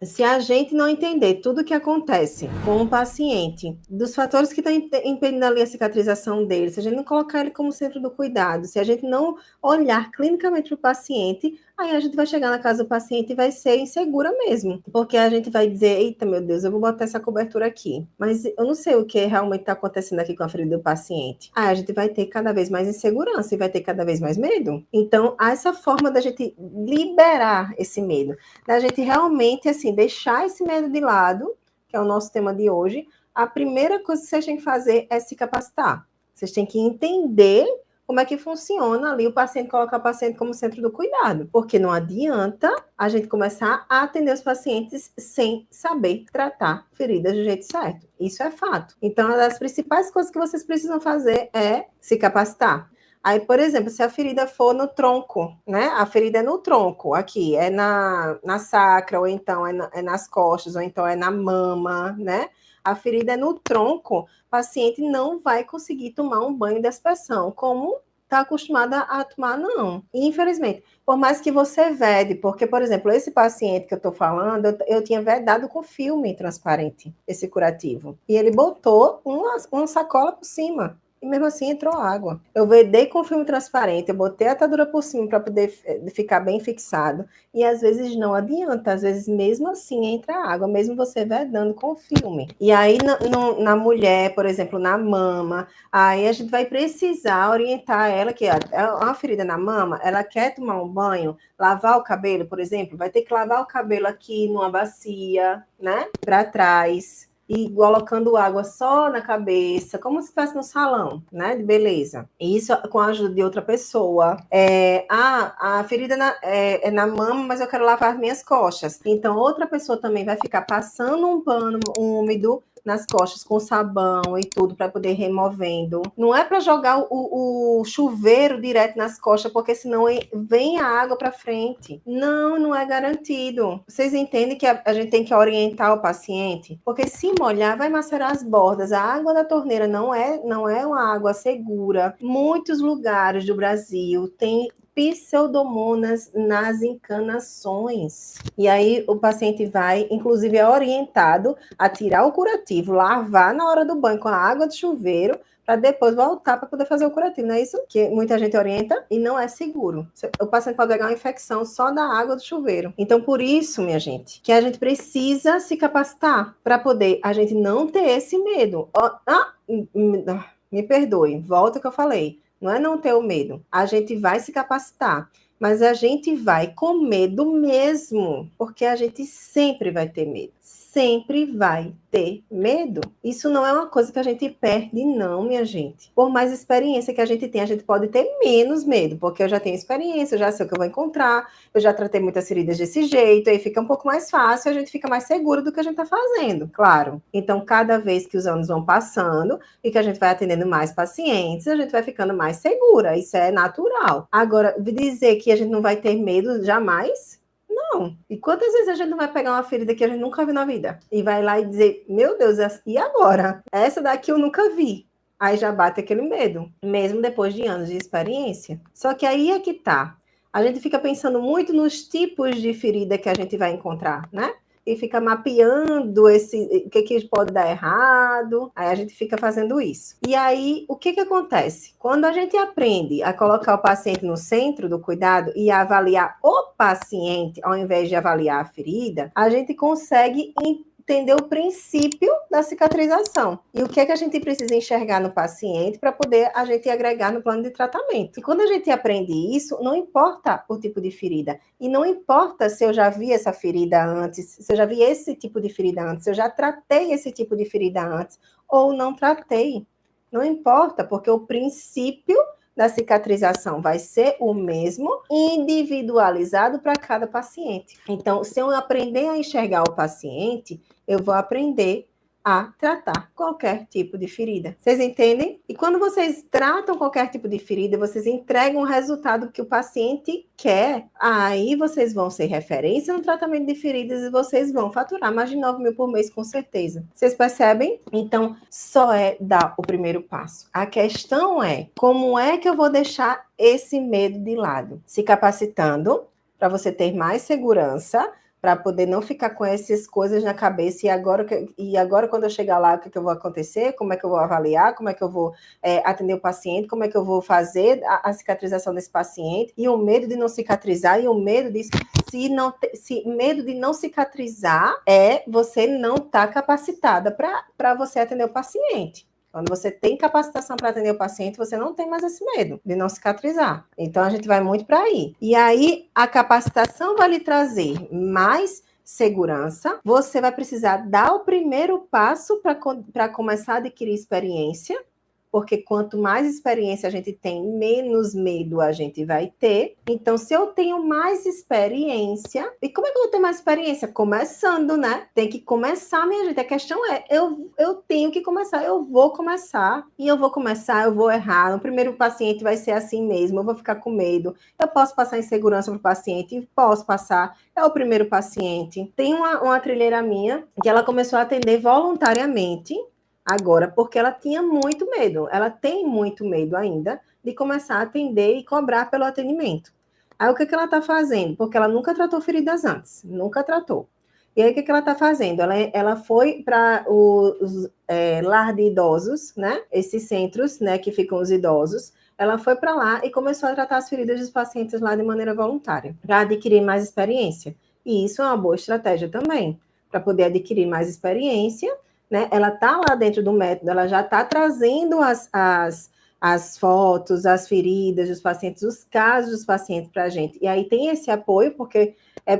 Se a gente não entender tudo o que acontece com o paciente, dos fatores que estão impedindo ali a cicatrização dele, se a gente não colocar ele como centro do cuidado, se a gente não olhar clinicamente para o paciente, aí a gente vai chegar na casa do paciente e vai ser insegura mesmo. Porque a gente vai dizer, eita, meu Deus, eu vou botar essa cobertura aqui. Mas eu não sei o que realmente está acontecendo aqui com a ferida do paciente. Aí a gente vai ter cada vez mais insegurança e vai ter cada vez mais medo. Então, há essa forma da gente liberar esse medo, da gente realmente, assim, deixar esse medo de lado, que é o nosso tema de hoje. A primeira coisa que vocês têm que fazer é se capacitar. Vocês têm que entender como é que funciona ali o paciente, colocar o paciente como centro do cuidado. Porque não adianta a gente começar a atender os pacientes sem saber tratar feridas do jeito certo. Isso é fato. Então, uma das principais coisas que vocês precisam fazer é se capacitar. Aí, por exemplo, se a ferida for no tronco, né? A ferida é no tronco, aqui, é na sacra, ou então é nas costas, ou então é na mama, né? A ferida é no tronco, o paciente não vai conseguir tomar um banho de aspersão, como está acostumada a tomar, não. Infelizmente, por mais que você vede, porque, por exemplo, esse paciente que eu estou falando, eu tinha vedado com filme transparente, esse curativo. E ele botou uma sacola por cima. E mesmo assim entrou água. Eu vedei com filme transparente, eu botei a atadura por cima para poder ficar bem fixado. E às vezes não adianta, às vezes mesmo assim entra água, mesmo você vedando com filme. E aí na mulher, por exemplo, na mama, aí a gente vai precisar orientar ela, que é uma ferida na mama, ela quer tomar um banho, lavar o cabelo, por exemplo, vai ter que lavar o cabelo aqui numa bacia, né? Para trás e colocando água só na cabeça, como se estivesse no salão, né, de beleza. Isso com a ajuda de outra pessoa. A ferida é na mama, mas eu quero lavar as minhas costas. Então, outra pessoa também vai ficar passando um pano úmido nas costas com sabão e tudo para poder ir removendo. Não é para jogar o chuveiro direto nas costas, porque senão vem a água para frente. Não, não é garantido. Vocês entendem que a gente tem que orientar o paciente? Porque se molhar, vai macerar as bordas. A água da torneira não é uma água segura. Muitos lugares do Brasil têm pseudomonas nas encanações. E aí o paciente vai, inclusive é orientado a tirar o curativo, lavar na hora do banho com a água de chuveiro, para depois voltar para poder fazer o curativo. Não é isso que muita gente orienta e não é seguro. O paciente pode pegar uma infecção só da água do chuveiro. Então, por isso, minha gente, que a gente precisa se capacitar para poder a gente não ter esse medo. Me perdoe, volta o que eu falei. Não é não ter o medo. A gente vai se capacitar, mas a gente vai com medo mesmo, porque a gente sempre vai ter medo. Sempre vai ter medo. Isso não é uma coisa que a gente perde, não, minha gente. Por mais experiência que a gente tem, a gente pode ter menos medo, porque eu já tenho experiência, eu já sei o que eu vou encontrar, eu já tratei muitas feridas desse jeito, aí fica um pouco mais fácil, a gente fica mais seguro do que a gente está fazendo, claro. Então, cada vez que os anos vão passando e que a gente vai atendendo mais pacientes, a gente vai ficando mais segura, isso é natural. Agora, dizer que a gente não vai ter medo jamais, não. E quantas vezes a gente não vai pegar uma ferida que a gente nunca viu na vida e vai lá e dizer, meu Deus, e agora? Essa daqui eu nunca vi. Aí já bate aquele medo, mesmo depois de anos de experiência. Só que aí é que tá. A gente fica pensando muito nos tipos de ferida que a gente vai encontrar, né? E fica mapeando o que pode dar errado. Aí a gente fica fazendo isso. E aí, o que acontece? Quando a gente aprende a colocar o paciente no centro do cuidado e a avaliar o paciente, ao invés de avaliar a ferida, a gente consegue entender o princípio da cicatrização. E o que é que a gente precisa enxergar no paciente para poder a gente agregar no plano de tratamento. E quando a gente aprende isso, não importa o tipo de ferida. E não importa se eu já vi essa ferida antes, se eu já vi esse tipo de ferida antes, se eu já tratei esse tipo de ferida antes, ou não tratei. Não importa, porque o princípio da cicatrização vai ser o mesmo, individualizado para cada paciente. Então, se eu aprender a enxergar o paciente, eu vou aprender a tratar qualquer tipo de ferida. Vocês entendem? E quando vocês tratam qualquer tipo de ferida, vocês entregam o resultado que o paciente quer, aí vocês vão ser referência no tratamento de feridas e vocês vão faturar mais de 9 mil por mês, com certeza. Vocês percebem? Então, só é dar o primeiro passo. A questão é, como é que eu vou deixar esse medo de lado? Se capacitando para você ter mais segurança, para poder não ficar com essas coisas na cabeça, e agora quando eu chegar lá, o que eu vou acontecer, como é que eu vou avaliar, como é que eu vou atender o paciente, como é que eu vou fazer a cicatrização desse paciente, e o medo de não cicatrizar, e o medo disso, medo de não cicatrizar você não estar capacitada para você atender o paciente. Quando você tem capacitação para atender o paciente, você não tem mais esse medo de não cicatrizar. Então, a gente vai muito para aí. E aí, a capacitação vai lhe trazer mais segurança. Você vai precisar dar o primeiro passo para começar a adquirir experiência, porque quanto mais experiência a gente tem, menos medo a gente vai ter. Então, se eu tenho mais experiência, e como é que eu vou ter mais experiência? Começando, né? Tem que começar, minha gente. A questão é, eu tenho que começar, eu vou começar, e eu vou começar, eu vou errar. No primeiro paciente vai ser assim mesmo, eu vou ficar com medo. Eu posso passar insegurança para o paciente? Posso passar. É o primeiro paciente. Tem uma trilheira minha que ela começou a atender voluntariamente, agora, porque ela tinha muito medo, ela tem muito medo ainda de começar a atender e cobrar pelo atendimento. Aí o que ela está fazendo? Porque ela nunca tratou feridas antes, nunca tratou. E aí o que ela está fazendo? Ela foi para os lar de idosos, né? Esses centros, né, que ficam os idosos. Ela foi para lá e começou a tratar as feridas dos pacientes lá de maneira voluntária, para adquirir mais experiência. E isso é uma boa estratégia também, para poder adquirir mais experiência, né? Ela está lá dentro do método, ela já está trazendo as fotos, as feridas dos pacientes, os casos dos pacientes para a gente. E aí tem esse apoio, porque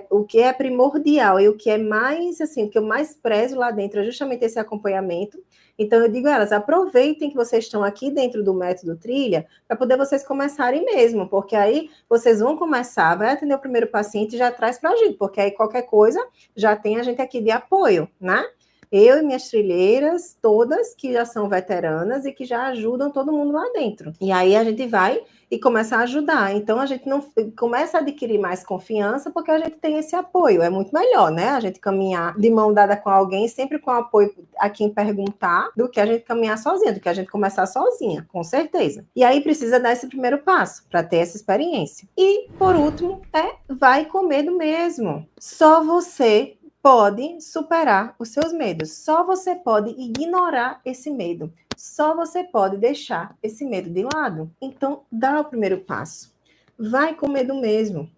o que é primordial e o que é mais, assim, o que eu mais prezo lá dentro é justamente esse acompanhamento. Então, eu digo a elas, aproveitem que vocês estão aqui dentro do método Trilha, para poder vocês começarem mesmo, porque aí vocês vão começar, vai atender o primeiro paciente e já traz para a gente, porque aí qualquer coisa já tem a gente aqui de apoio, né? Eu e minhas trilheiras, todas que já são veteranas e que já ajudam todo mundo lá dentro. E aí a gente vai e começa a ajudar. Então a gente não começa a adquirir mais confiança porque a gente tem esse apoio. É muito melhor, né? A gente caminhar de mão dada com alguém, sempre com apoio a quem perguntar, do que a gente caminhar sozinha, do que a gente começar sozinha, com certeza. E aí precisa dar esse primeiro passo para ter essa experiência. E, por último, vai com medo mesmo. Só você pode superar os seus medos. Só você pode ignorar esse medo. Só você pode deixar esse medo de lado. Então, dá o primeiro passo. Vai com medo mesmo.